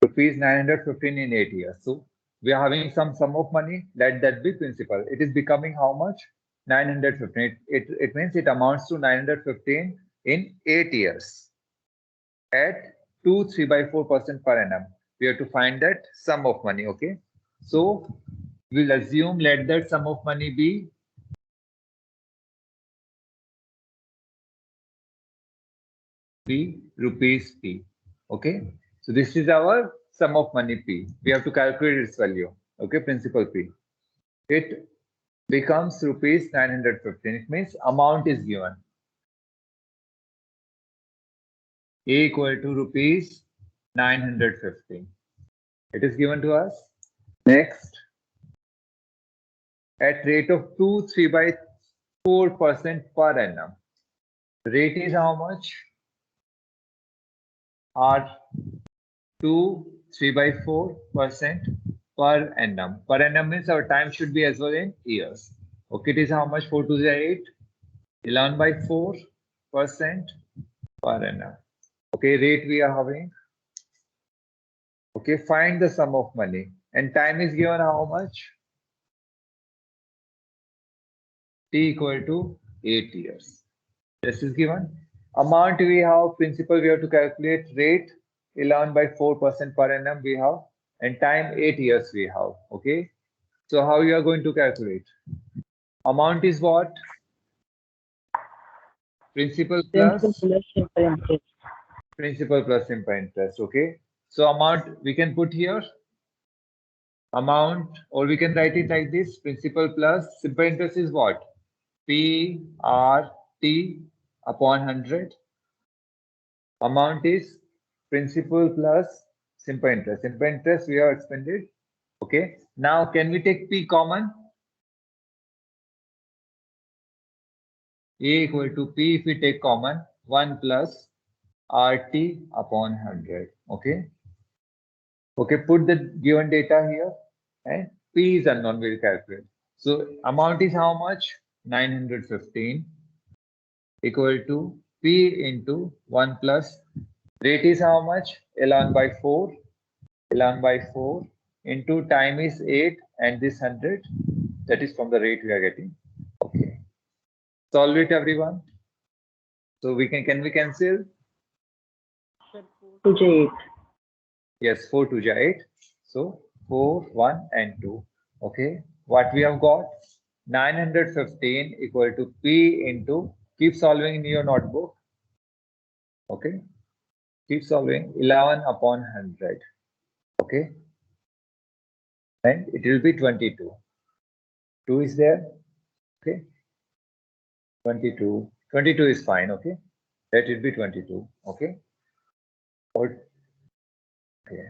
rupees 915 in 8 years. So we are having some sum of money. Let that be principal. It is becoming how much? 915. It means it amounts to 915 in 8 years at 2 3/4% per annum. We have to find that sum of money. Okay. So we'll assume let that sum of money be rupees P. Okay. So this is our sum of money P. We have to calculate its value. Okay. Principal P. It becomes rupees 915. It means amount is given. A equal to rupees 915. It is given to us. Next, at rate of 2 3/4% per annum. The rate is how much? R 2 3/4% per annum. Per annum means our time should be as well in years. Okay, it is how much? 4 to the 8, 11/4% per annum. Okay, rate we are having. Okay, find the sum of money. And time is given how much? T equal to 8 years. This is given. Amount we have, principal we have to calculate, rate 11/4% per annum we have, and time 8 years we have. Okay. So how you are going to calculate? Amount is what? Principal plus principal plus simple interest. Okay. So amount we can put here amount, or we can write it like this: principal plus simple interest is what? PRT upon 100. Amount is principal plus simple interest. Simple interest we have expended. Okay. Now can we take P common? A equal to P if we take common 1 plus RT upon 100. Okay. Okay. Put the given data here and P is unknown. We'll calculate. So amount is how much? 915 equal to P into 1 plus rate is how much? 11/4. 11/4 into time is 8 and this 100, that is from the rate we are getting. Okay. Solve it everyone. So we can we cancel? 2 to 8. Yes, 4 to 8. So 4, 1 and 2. Okay. What we have got? 915 equal to P into, keep solving in your notebook. Okay. Keep solving 11 upon 100. Okay. And it will be 22. 2 is there. Okay. 22. 22 is fine. Okay. That will be 22. Okay. Or okay.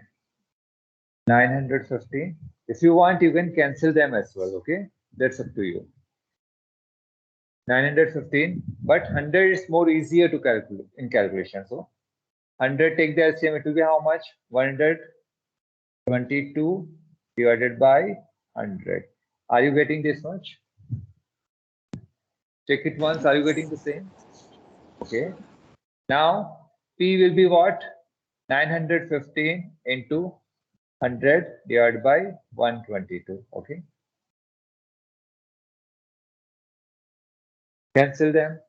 915. If you want, you can cancel them as well. Okay. That's up to you. 915, but 100 is more easier to calculate in calculation. So 100 take the LCM, it will be how much? 122 divided by 100. Are you getting this much? Check it once. Are you getting the same? Okay. Now P will be what? 915 into 100 divided by 122. Okay. Cancel them.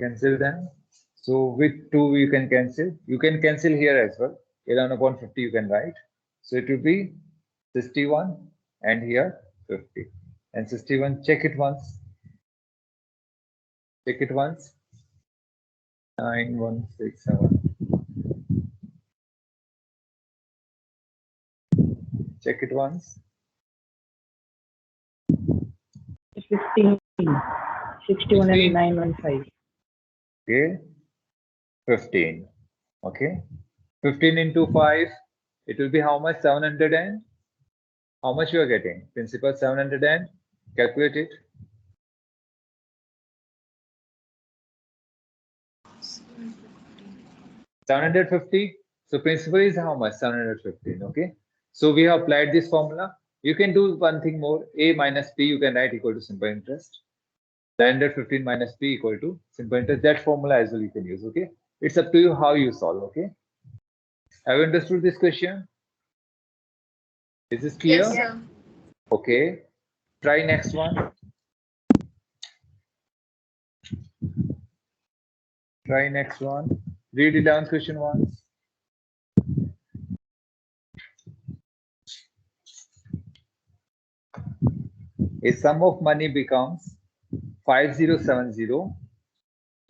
Cancel them. So with 2 you can cancel. You can cancel here as well. 11 upon 50 you can write. So it will be 61 and here 50. And 61, check it once. Check it once. 9167. Check it once. 15. 61 and 915. Okay. 15. Okay. 15 into 5. It will be how much? 700 and how much you are getting? Principal 700 and calculate it. 750. So principal is how much? 715. Okay. So we have applied this formula. You can do one thing more. A minus P you can write equal to simple interest. The 115 minus P equal to simple interest. That formula as well you can use. Okay. It's up to you how you solve. Okay. Have you understood this question? Is this clear? Yes, sir. Okay. Try next one. Try next one. Read 11th question once. A sum of money becomes 5070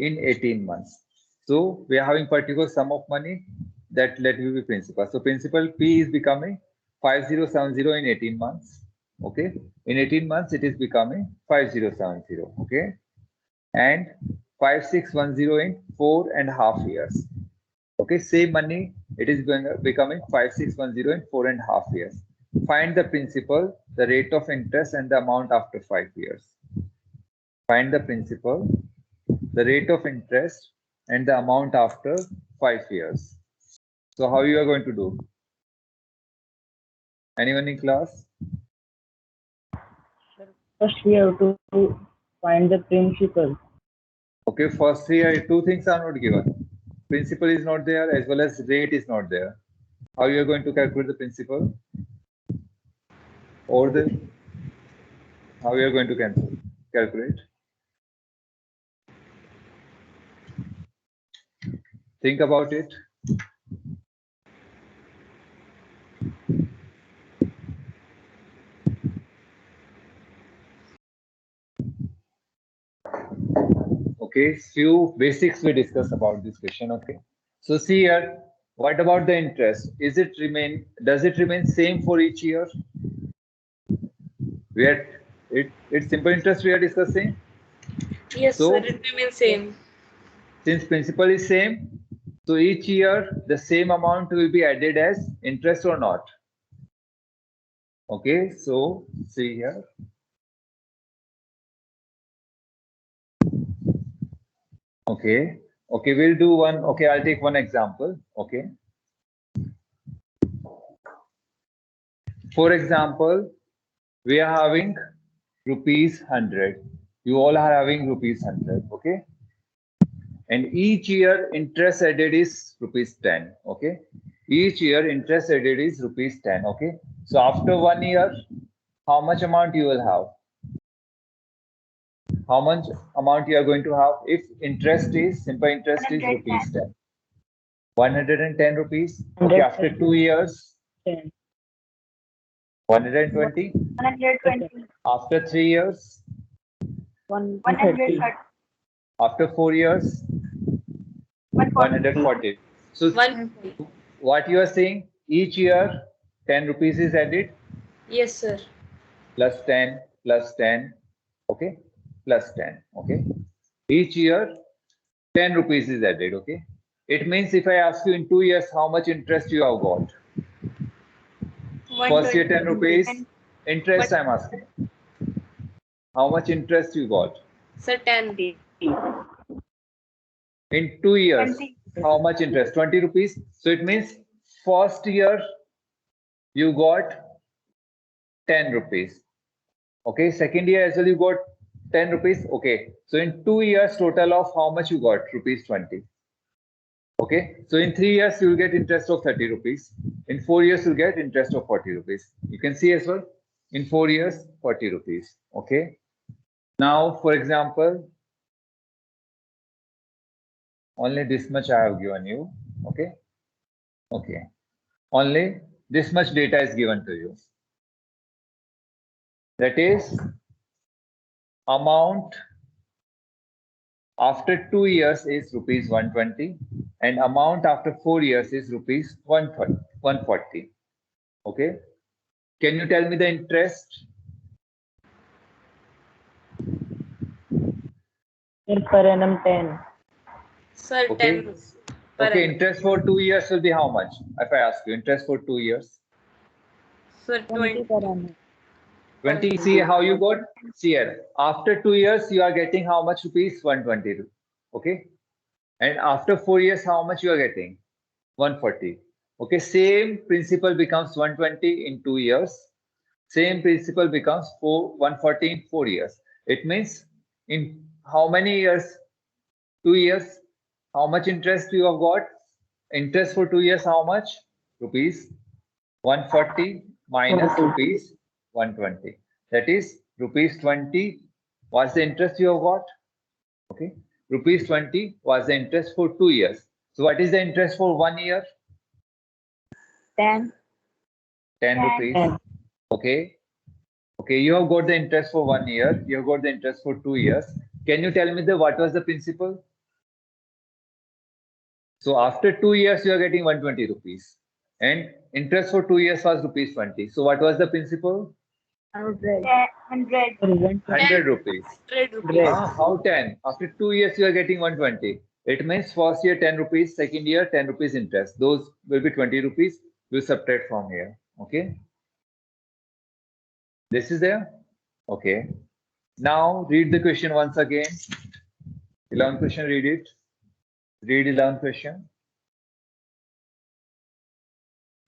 in 18 months. So we are having particular sum of money that let me be principal. So principal P is becoming 5070 in 18 months. Okay. In 18 months, it is becoming 5070. Okay. And 5610 in 4.5 years. Okay. Same money, it is becoming 5610 in 4.5 years. Find the principal, the rate of interest, and the amount after 5 years. Find the principal, the rate of interest, and the amount after 5 years. So how you are going to do? Anyone in class? First, we have to find the principal. Okay, first here two things are not given. Principal is not there as well as rate is not there. How you are going to calculate the principal? Or the how you are going to calculate? Think about it. Okay, few basics we discussed about this question. Okay, so see here, what about the interest? Does it remain same for each year? It's simple interest we are discussing. Yes, So, sir. It remains same. Since principal is same, so each year the same amount will be added as interest or not. Okay, so see here. Okay, we'll do one. Okay, I'll take one example. Okay. For example, we are having rupees 100. You all are having rupees 100. Okay. And each year interest added is rupees 10. Okay. Each year interest added is rupees 10. Okay. So after 1 year, how much amount you will have? How much amount you are going to have if interest is simple interest is rupees 10? 110 rupees. Okay, after 2 years, 10. 120. 120. After 3 years, 130. after 4 years, 140. So One. what you are saying, each year 10 rupees is added, Yes, sir. plus 10, plus 10, okay, plus 10, okay. Each year 10 rupees is added, okay. It means if I ask you in 2 years how much interest you have got. First year 10 rupees interest I'm asking. How much interest you got? Sir, 10. In 2 years, 20. how much interest? 20 rupees. So it means first year you got 10 rupees. Okay, second year as well you got 10 rupees. Okay, so in 2 years total of how much you got? Rupees 20. Okay, so in 3 years you will get interest of 30 rupees. In 4 years you'll get interest of 40 rupees. You can see as well. In 4 years, 40 rupees. Okay. Now, for example, only this much I have given you. Okay. Okay. Only this much data is given to you. That is amount after 2 years is rupees 120 and amount after 4 years is rupees 140. Okay. Can you tell me the interest? Per annum 10. Sir, Okay. 10. Okay, interest for 2 years will be how much? If I ask you, interest for 2 years. Sir, 20. per annum. 20, see how you got? See here, after 2 years, you are getting how much rupees? 120. Okay. And after 4 years, how much you are getting? 140. Okay, same principal becomes 120 in 2 years. Same principal becomes 140 in 4 years. It means In how many years? 2 years. How much interest you have got? Interest for 2 years, how much? Rupees 140 minus 20. rupees 120. That is rupees 20 was the interest you have got. Okay. Rupees 20 was the interest for 2 years. So what is the interest for 1 year? 10. 10 rupees. 10. Okay. Okay, you have got the interest for 1 year. You have got the interest for 2 years. Can you tell me what was the principal? So after 2 years, you are getting 120 rupees. And interest for 2 years was rupees 20. So what was the principal? 100. 100 rupees. 100 rupees. How 10? After 2 years, you are getting 120. It means first year 10 rupees, second year 10 rupees interest. Those will be 20 rupees. You subtract from here. Okay. This is there. Okay. Now read the question once again. 11th question, read it. Read 11th question.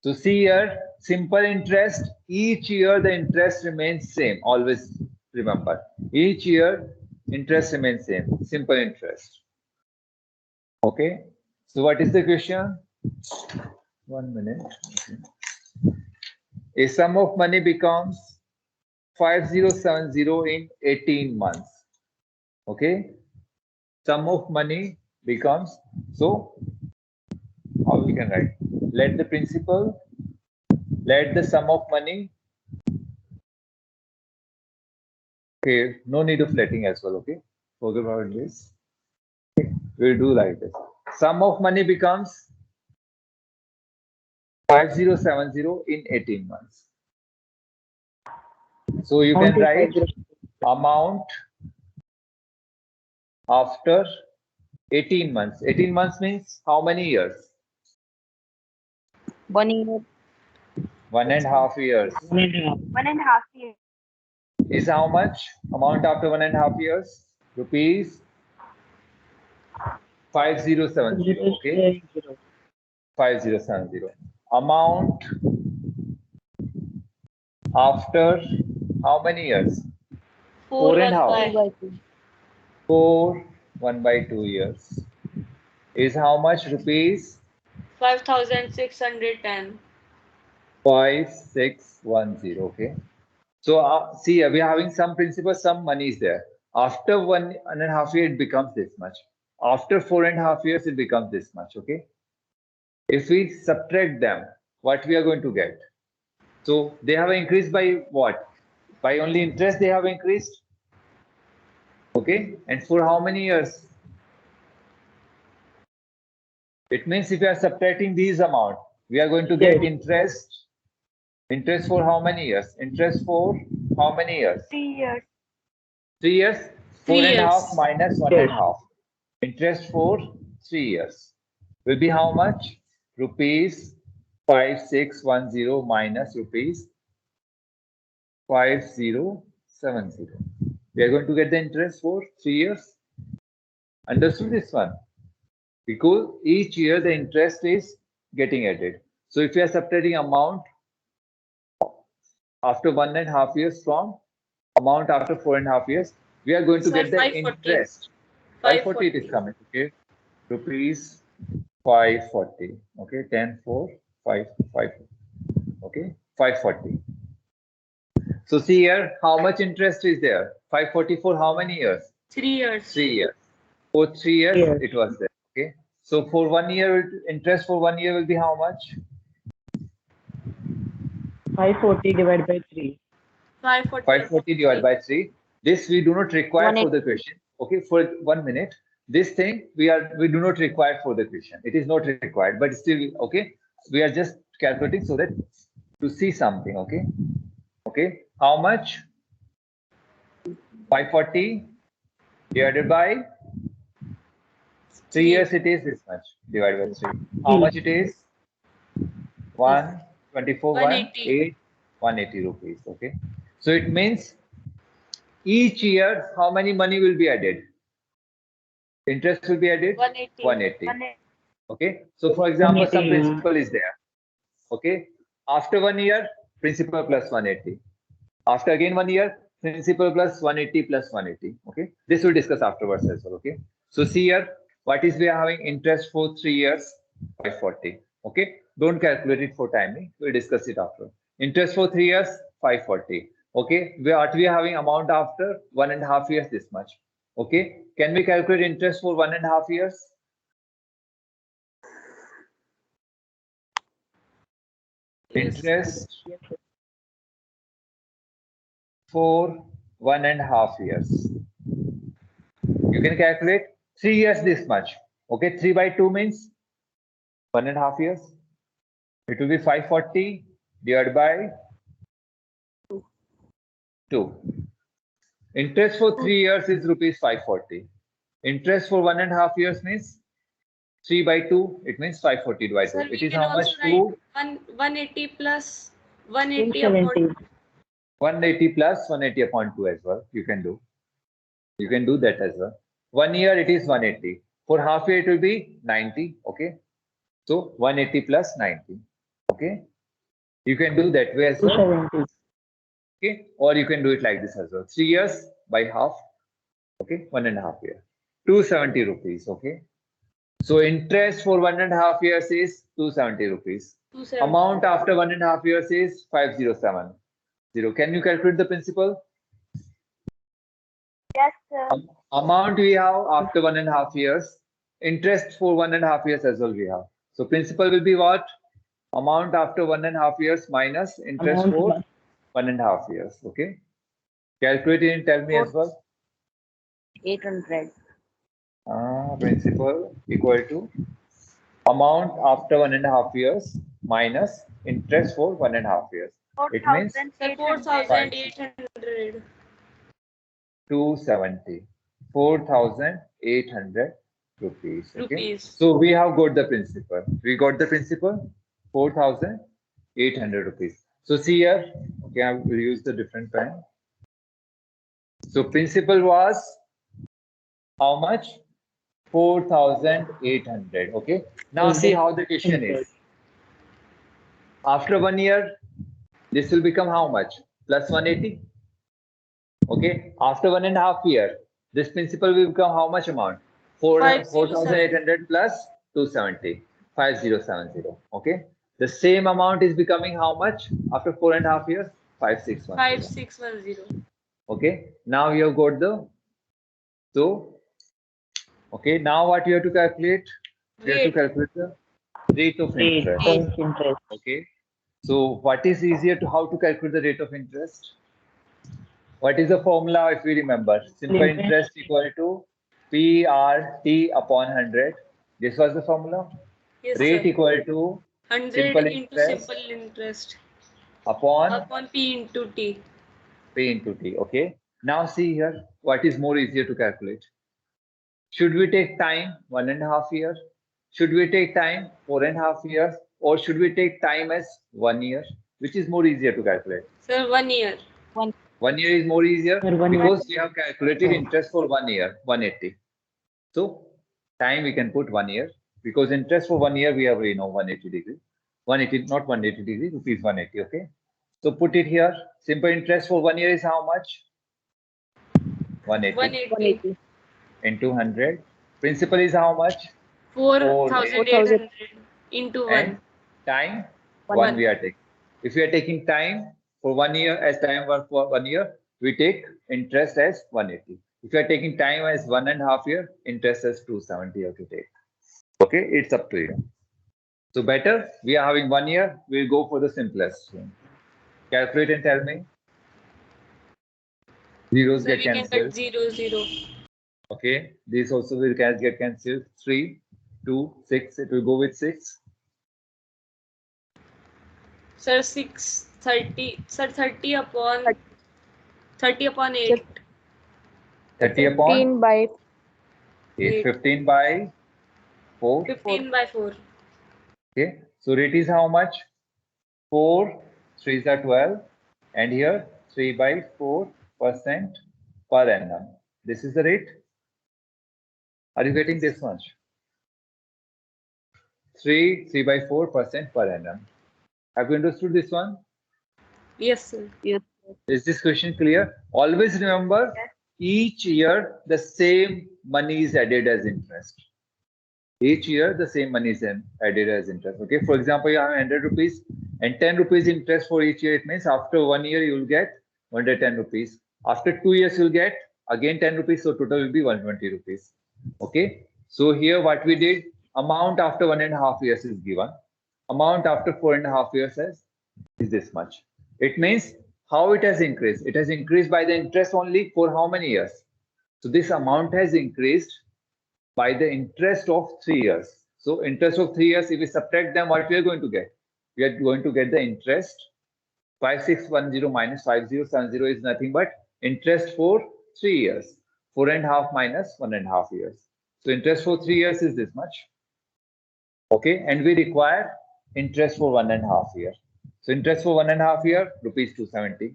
So see here, simple interest. Each year the interest remains same. Always remember. Each year interest remains same. Simple interest. Okay. So what is the question? 1 minute. Okay. A sum of money becomes 5070 in 18 months. Okay. Sum of money becomes, so how we can write? Let the principal, let the sum of money. Okay, no need of letting as well. Okay, forget about this. Okay. We'll do like this. Sum of money becomes 5070 in 18 months. So you can write amount after 18 months. 18 months means how many years? 1 year. 1.5 years. 1.5 years. Is how much? Amount after 1.5 years? Rupees 5070. Okay. 5070. Amount after how many years? 4.5. 4 1/2 years. Is how much rupees? 5,610. 5610. Okay. So see, we are having some principal, some money is there. After 1.5 years, it becomes this much. After 4.5 years, it becomes this much. Okay. If we subtract them, what we are going to get? So they have increased by what? By only interest they have increased. Okay. And for how many years? It means if we are subtracting these amount, we are going to get interest. Interest for how many years? Interest for how many years? 3 years. 3 years. 3 4.5 years. minus 1.5. Interest for 3 years will be how much? Rupees 5610 minus rupees 5070. We are going to get the interest for 3 years. Understood this one? Because each year the interest is getting added. So if you are subtracting amount after 1.5 years from amount after 4.5 years, we are going to Sir, get the 540. interest. 540 it is coming. Okay. Rupees 540. Okay. 10 4 5 5. Okay. 540. So see here, how much interest is there? 540 for how many years? 3 years. 3 years. For 3 years, Yes. it was there. Okay. So for 1 year, interest for 1 year will be how much? 540 divided by 3. 540. 540 divided by 3. This we do not require for the question. Okay, for 1 minute. This thing we do not require for the question. It is not required, but still okay. We are just calculating so that to see something. Okay. Okay. How much? 540 divided by 3 years. It is this much divided by 3. How much it is? 124 180. 180 rupees. Okay. So it means each year how many money will be added? Interest will be added 180. 180. Okay. So for example, some 180, principal is there. Okay. After 1 year, principal plus 180. After again 1 year, principal plus 180 plus 180. Okay, this we'll discuss afterwards as well. Okay, so see here, what is we are having interest for 3 years, 540. Okay, don't calculate it for timing. We'll discuss it after. Interest for 3 years, 540. Okay, what we are having amount after 1.5 years, this much. Okay, can we calculate interest for 1.5 years? Interest for 1.5 years. You can calculate 3 years this much. Okay, 3 by 2 means 1.5 years. It will be 540 divided by 2. Interest for 3 years is rupees 540. Interest for 1.5 years means 3 by 2. It means 540 by 2. Sir, It we is can how much? also write 180 plus 180 upon 170. 180 plus 180 upon 2 as well. You can do. You can do that as well. 1 year it is 180. For half year it will be 90. Okay. So 180 plus 90. Okay. You can do that way as well. 270. Okay. Or you can do it like this as well. 3 years by half. Okay. 1.5 year. 270 rupees. Okay. So interest for 1.5 years is 270 rupees. 270. Amount after 1.5 years is 5070. Can you calculate the principal? Yes, sir. Amount we have after 1.5 years. Interest for 1.5 years as well we have. So principal will be what? Amount after 1.5 years minus interest Amount for plus 1.5 years. Okay. Calculate it and tell me as well. 800. Principal equal to amount after 1.5 years minus interest for 1.5 years. It means 4,800. 270. 4,800 rupees. Okay. Rupees. So we have got the principal. We got the principal 4,800 rupees. So see here. Okay, I will use the different pen. So principal was how much? 4,800. Okay. Now see how the question is. After 1 year, this will become how much? Plus 180. Okay. After 1.5 year, this principal will become how much amount? 4,800 plus 270. 5070. Okay. The same amount is becoming how much after 4.5 years? 5610. 5610. Okay. Now you have got the okay. Now what you have to calculate? You have to Rate. calculate the rate of rate interest. of interest. Okay. So what is easier to how to calculate the rate of interest? What is the formula if we remember? Simple Limit. interest equal to PRT upon 100. This was the formula. Yes, Rate sir. equal to 100 simple into interest simple interest upon P into T. P into T. Okay. Now see here, what is more easier to calculate? Should we take time 1.5 year? Should we take time 4.5 years? Or should we take time as 1 year? Which is more easier to calculate? Sir, 1 year. 1 year is more easier Sir, 1 year. because we have calculated interest for 1 year, 180. So time we can put 1 year because interest for 1 year we have already know 180 degree. 180, not 180 degree, rupees 180. Okay. So put it here. Simple interest for 1 year is how much? 180 180. into 100. Principal is how much? 4,800 into 1. And time 1 we are taking. If we are taking time for 1 year as time for 1 year, we take interest as 180. If you are taking time as 1.5 year, interest as 270 you have to take. Okay, it's up to you. So better, we are having 1 year, we'll go for the simplest one. Calculate and tell me. Zeros So get we can cancelled. cut 0, 0. Okay, these also will get cancelled. 3, 2, 6, it will go with 6. Sir, 30 upon 8. 30 upon 15 by 8, 15 by 4. 15 by 4. Okay, so rate is how much? 4, 3s are 12, and here 3 by 4% per annum. This is the rate. Are you getting this much? 3 by 4% per annum. Have you understood this one? Yes, sir. Yes. Is this question clear? Always remember, each year the same money is added as interest. Each year the same money is added as interest. Okay. For example, you have 100 rupees and 10 rupees interest for each year. It means after 1 year you will get 110 rupees. After 2 years you'll get again 10 rupees. So total will be 120 rupees. Okay. So here what we did, amount after 1.5 years is given. Amount after 4.5 years is this much. It means how it has increased. It has increased by the interest only for how many years? So this amount has increased by the interest of 3 years. So interest of 3 years, if we subtract them, what we are going to get? We are going to get the interest. 5610 minus 5070 is nothing but interest for 3 years. 4.5 minus 1.5 years. So interest for 3 years is this much. Okay, and we require interest for 1.5 year. So interest for 1.5 year, rupees 270.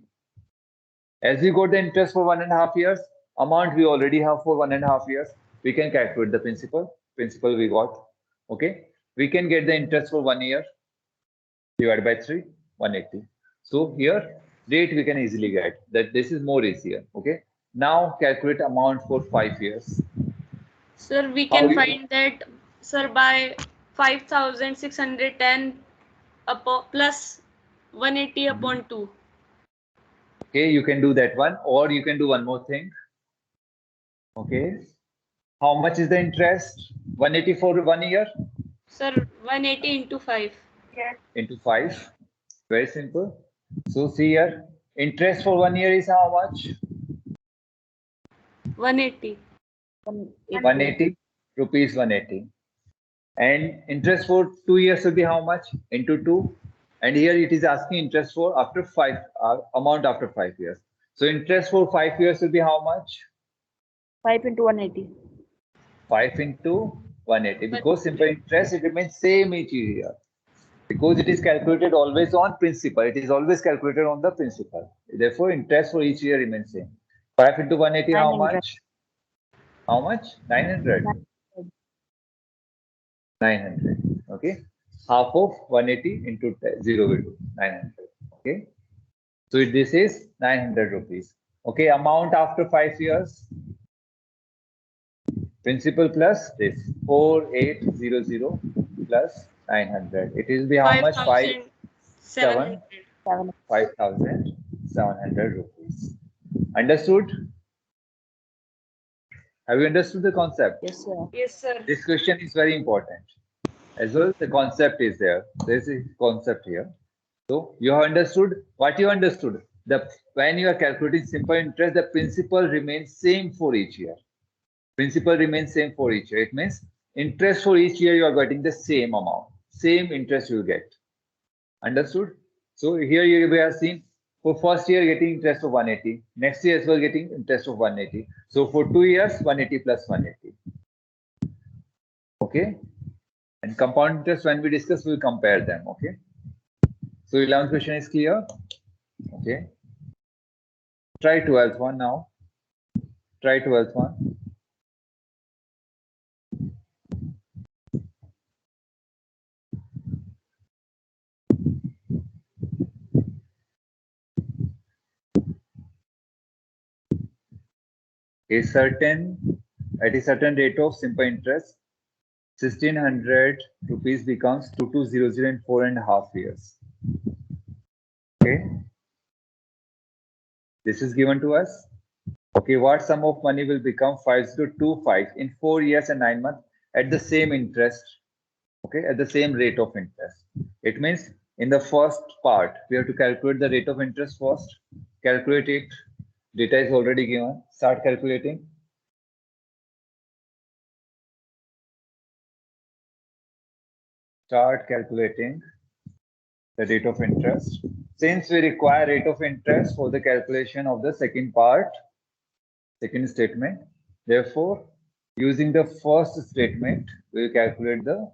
As we got the interest for 1.5 years, amount we already have for 1.5 years, we can calculate the principal. Principal we got. Okay, we can get the interest for 1 year divided by 3, 180. So here rate we can easily get that. This is more easier. Okay, now calculate amount for 5 years. Sir, we How can you- find that, sir, by 5,610 plus 180 upon 2. Okay, you can do that one, or you can do one more thing. Okay, how much is the interest? 180 for 1 year Sir, 180 into 5. into 5. Very simple. So see here, interest for 1 year is how much? 180. 180 rupees 180. And interest for 2 years will be how much? Into 2. And here it is asking interest for after 5 amount after 5 years. So interest for 5 years will be how much? 5 into 180. 5 into 180. Because simple interest, it remains same each year. Because it is calculated always on principal. It is always calculated on the principal. Therefore, interest for each year remains same. 5 into 180, how 900. much? How much? 900. 900. Okay. Half of 180 into 0 will do 900. Okay. So this is 900 rupees. Okay. Amount after 5 years. Principal plus this 4800 plus 900. It will be how much? 5,700. 5,700 rupees. Understood? Have you understood the concept? Yes, sir. Yes, sir. This question is very important. As well, the concept is there. There is a concept here. So you have understood what you understood. When you are calculating simple interest, the principal remains same for each year. Principal remains same for each year. It means interest for each year you are getting the same amount, same interest you will get. Understood? So here you have seen for first year getting interest of 180, next year as well getting interest of 180. So for 2 years 180 plus 180. Okay. And compound interest, when we discuss, we'll compare them. Okay. So 11th question is clear. Okay. Try 12th one now. Try 12th one. At a certain rate of simple interest, 1600 rupees becomes 2200 in 4.5 years. Okay. This is given to us. Okay, what sum of money will become 5025 in 4 years and 9 months at the same interest? Okay, at the same rate of interest. It means in the first part, we have to calculate the rate of interest first. Calculate it. Data is already given. Start calculating. Start calculating the rate of interest. Since we require rate of interest for the calculation of the second part, second statement, therefore, using the first statement, we will calculate the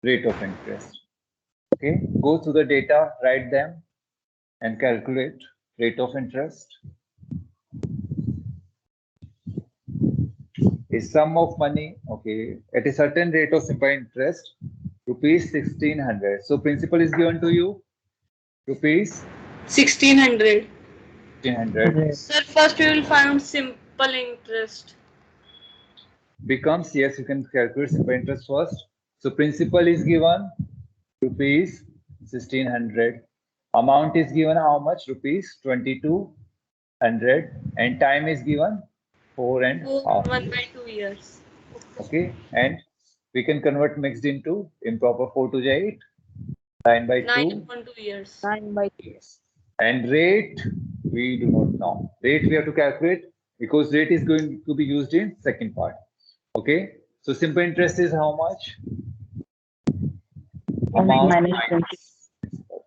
rate of interest. Okay, go through the data, write them, and calculate rate of interest. A sum of money, okay, at a certain rate of simple interest, rupees 1600. So principal is given to you, rupees 1,600. 1600 Sir, first we will find simple interest. becomes, yes, you can calculate simple interest first. So principal is given rupees 1600. Amount is given how much? Rupees 2200. And time is given 4.5 1 years. by 2 years. Okay, and we can convert mixed into improper 4 to 8, 9 by 9 2. upon 2 years. 9 by Yes. And rate, we do not know. Rate we have to calculate because rate is going to be used in second part. Okay, so simple interest is how much? Amount minus minus principal.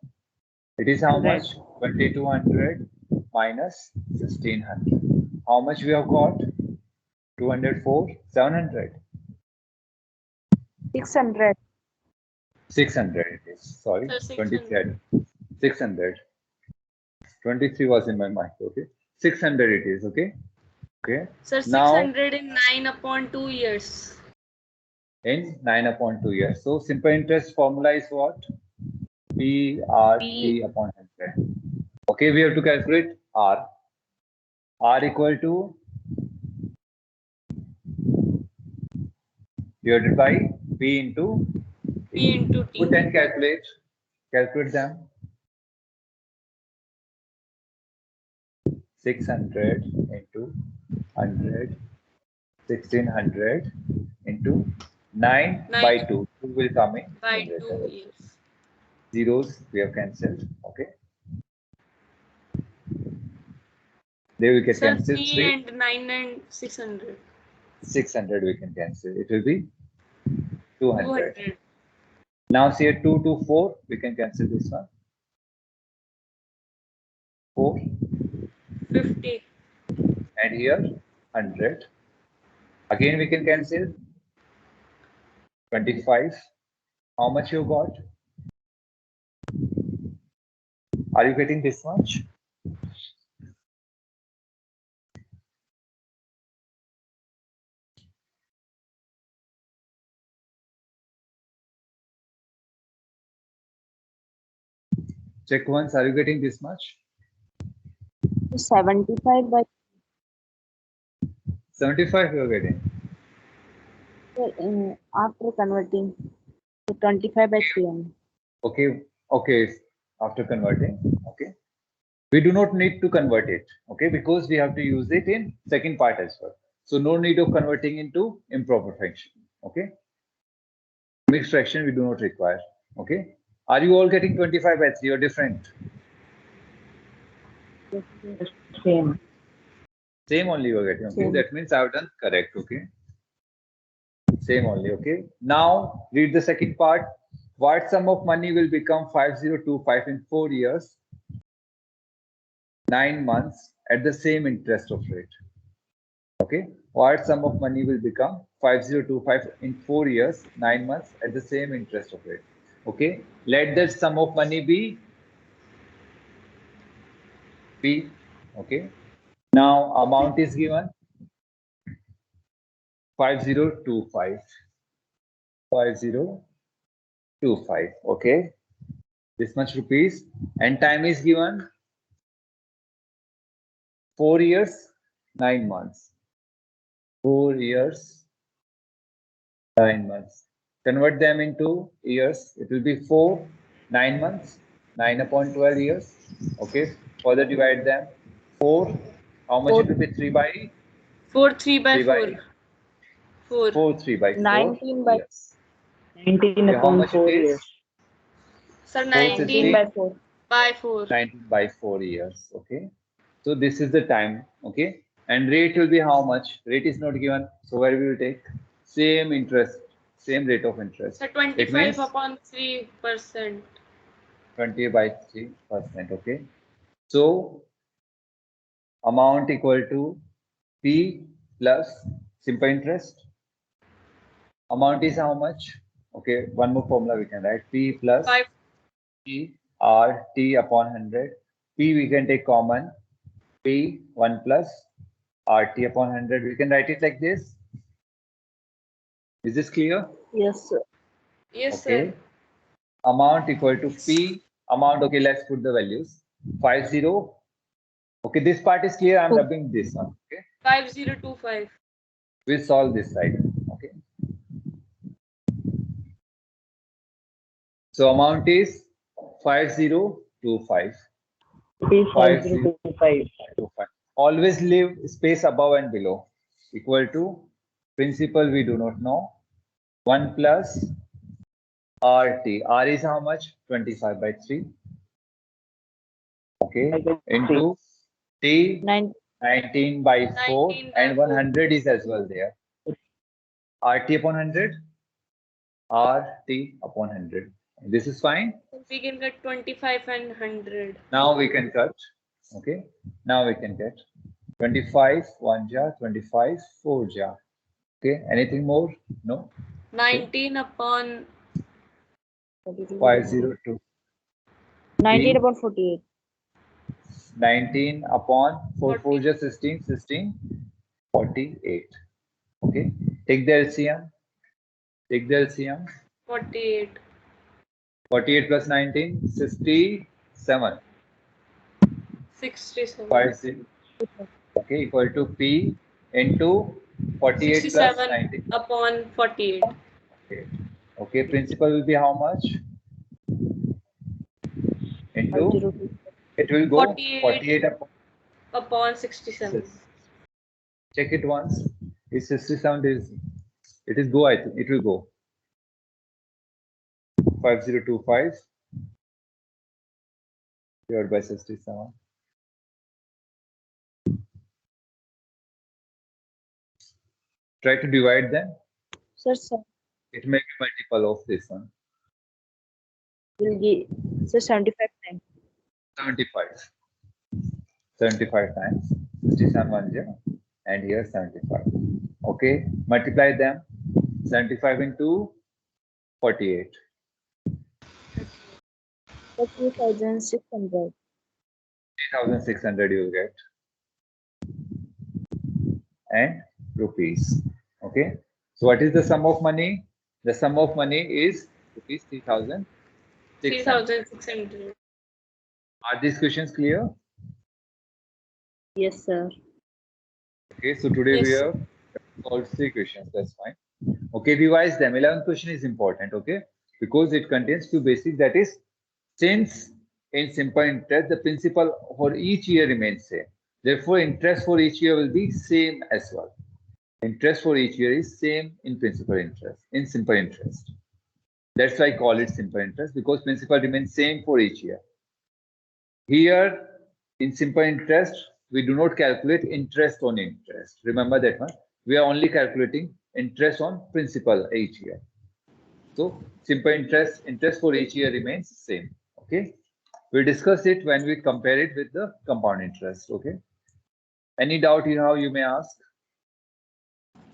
It is how much? 2200 minus 1600. How much we have got? 204, 700. 600. 600 it is. Sorry, Sir, 600. 23. 600. 23 was in my mind. Okay, 600 it is. Okay. Okay. Sir, Now 600 in 9 upon 2 years. in 9 upon 2 years. So simple interest formula is what? PRT upon 100. Okay, we have to calculate R. R equal to divided by P into P into T. Put and calculate them. 600 into 100, 1600 into 9 by 2. 2 will come in. By 2 years. Zeros we have cancelled. Okay. They will get Sir, cancelled. 3 and 9 and 600. 600 we can cancel. It will be 200. 200. Now see here 2 to 4. We can cancel this one. 4. 50. And here 100. Again we can cancel. 25. How much you got? Are you getting this much? Check once. Are you getting this much? 75 by 75 you are getting. after converting to 25 by 3 only. Okay. Okay. After converting. Okay. We do not need to convert it. Okay. Because we have to use it in second part as well. So no need of converting into improper fraction. Okay. Mixed fraction we do not require. Okay. Are you all getting 25 by 3 or different? Same. Same only you are getting. Okay. Same. That means I have done correct. Okay. Same only. Okay. Now read the second part. What sum of money will become 5025 in 4 years, 9 months at the same interest of rate? Okay. What sum of money will become 5025 in 4 years, 9 months at the same interest of rate? Okay. Let that sum of money be P. Okay. Now amount is given 5025. 5025. Okay. This much rupees. And time is given 4 years, 9 months. 4 years, 9 months. Convert them into years. It will be 4, 9 months, 9 upon 12 years. Okay. Further divide them. 4. How much it will be? 3 by 4, 3 by 3 4. by 4. 4, 3 by 4. 19 by Yes. 19 Okay, how upon much 4 it is? years. Sir, 19 19 by 4. by 4. 19 by 4 years. Okay. So this is the time. Okay. And rate will be how much? Rate is not given. So where we will take? Same interest, same rate of interest. Sir, It 25 means upon 3%. 20 by 3%. Okay. So amount equal to P plus simple interest. Amount is how much? Okay. One more formula we can write. P plus 5. P R T upon 100. P we can take common. P 1 plus RT upon 100. We can write it like this. Is this clear? Yes, sir. Yes, Okay. sir. Amount equal to P amount. Okay, let's put the values. 50 Okay, this part is clear. I'm Okay. rubbing this one. Okay, 5025. we'll solve this side. Okay. So amount is 5025. It is 5025. 25. Always leave space above and below. Equal to principal we do not know. 1 plus RT. R is how much? 25 by 3. Okay. Into T 19 by 4 19 by and 100 is as well there. RT upon 100. RT upon 100. This is fine. We can get 25 and 100. Now we can cut. Okay. Now we can get 25 1 jar, 25 4 jar. Okay. Anything more? No. 19 upon 502. 19 upon 48. 19 upon 4 4 40. just 16 16 48. Okay. Take the LCM. Take the LCM. 48. 48 plus 19 67. 67. 50. Okay. Equal to P into 48 plus 67 19. upon 48. Okay. Okay. Principal will be how much? Into 502. it will go 48. 48 upon. Upon 67. Check it once. It's 67 is it is go, I think. It will go. 5025 divided by 67. Try to divide them. Sir, It may be multiple of this one. will give 75 times. 75. 75 times. 67 1 0 and here 75. Okay. Multiply them. 75 into 48. 3,600. 3,600 you will get. And rupees. Okay. So what is the sum of money? The sum of money is rupees 3,600. 3600. Are these questions clear? Yes, sir. Okay, so today Yes, we sir. have solved 3 questions. That's fine. Okay, revise them. 11th question is important. Okay, because it contains 2 basics. That is, since in simple interest the principal for each year remains same, therefore interest for each year will be same as well. Interest for each year is same in principal interest, in simple interest. That's why I call it simple interest, because principal remains same for each year. Here in simple interest, we do not calculate interest on interest. Remember that one. We are only calculating interest on principal each year. So simple interest for each year remains same. Okay. We'll discuss it when we compare it with the compound interest. Okay. Any doubt you have, you may ask.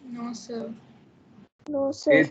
No, sir. No, sir.